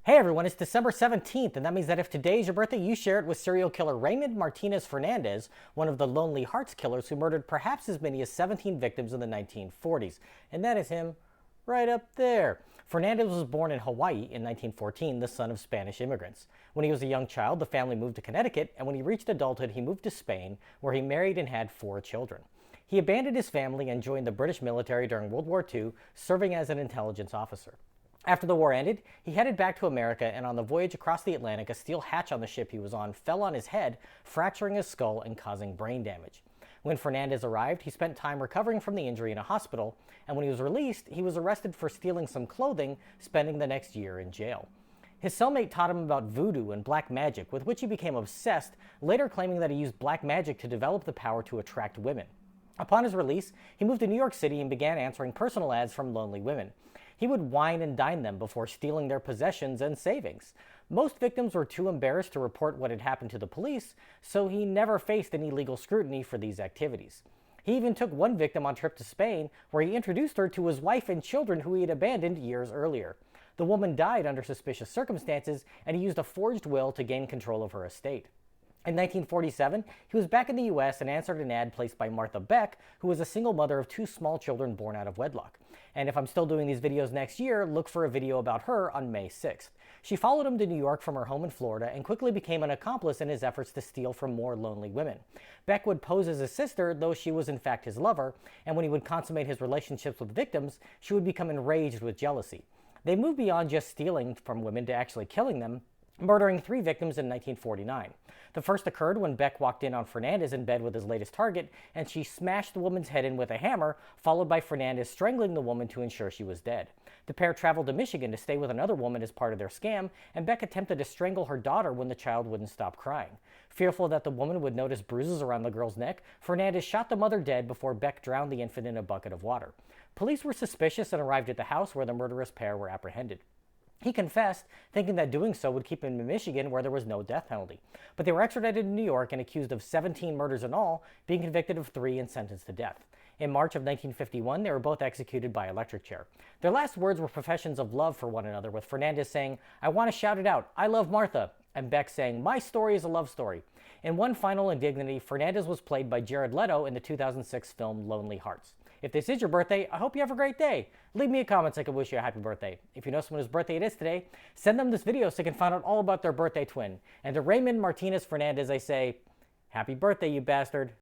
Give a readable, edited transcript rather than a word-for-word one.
Hey everyone, it's December 17th, and that means that if today's your birthday, you share it with serial killer Raymond Martinez Fernandez, one of the Lonely Hearts killers who murdered perhaps as many as 17 victims in the 1940s. And that is him right up there. Fernandez was born in Hawaii in 1914, the son of Spanish immigrants. When he was a young child, the family moved to Connecticut, and when he reached adulthood, he moved to Spain, where he married and had 4 children. He abandoned his family and joined the British military during World War II, serving as an intelligence officer. After the war ended, he headed back to America, and on the voyage across the Atlantic, a steel hatch on the ship he was on fell on his head, fracturing his skull and causing brain damage. When Fernandez arrived, he spent time recovering from the injury in a hospital, and when he was released, he was arrested for stealing some clothing, spending the next year in jail. His cellmate taught him about voodoo and black magic, with which he became obsessed, later claiming that he used black magic to develop the power to attract women. Upon his release, he moved to New York City and began answering personal ads from lonely women. He would wine and dine them before stealing their possessions and savings. Most victims were too embarrassed to report what had happened to the police, so he never faced any legal scrutiny for these activities. He even took one victim on a trip to Spain, where he introduced her to his wife and children who he had abandoned years earlier. The woman died under suspicious circumstances, and he used a forged will to gain control of her estate. In 1947, he was back in the U.S. and answered an ad placed by Martha Beck, who was a single mother of 2 small children born out of wedlock. And if I'm still doing these videos next year, look for a video about her on May 6th. She followed him to New York from her home in Florida and quickly became an accomplice in his efforts to steal from more lonely women. Beck would pose as his sister, though she was in fact his lover, and when he would consummate his relationships with victims, she would become enraged with jealousy. They moved beyond just stealing from women to actually killing them, murdering 3 victims in 1949. The first occurred when Beck walked in on Fernandez in bed with his latest target, and she smashed the woman's head in with a hammer, followed by Fernandez strangling the woman to ensure she was dead. The pair traveled to Michigan to stay with another woman as part of their scam, and Beck attempted to strangle her daughter when the child wouldn't stop crying. Fearful that the woman would notice bruises around the girl's neck, Fernandez shot the mother dead before Beck drowned the infant in a bucket of water. Police were suspicious and arrived at the house where the murderous pair were apprehended. He confessed, thinking that doing so would keep him in Michigan, where there was no death penalty. But they were extradited to New York and accused of 17 murders in all, being convicted of 3 and sentenced to death. In March of 1951, they were both executed by electric chair. Their last words were professions of love for one another, with Fernandez saying, "I want to shout it out, I love Martha," and Beck saying, "My story is a love story." In one final indignity, Fernandez was played by Jared Leto in the 2006 film Lonely Hearts. If this is your birthday, I hope you have a great day. Leave me a comment so I can wish you a happy birthday. If you know someone whose birthday it is today, send them this video so they can find out all about their birthday twin. And to Raymond Martinez Fernandez, I say, happy birthday, you bastard.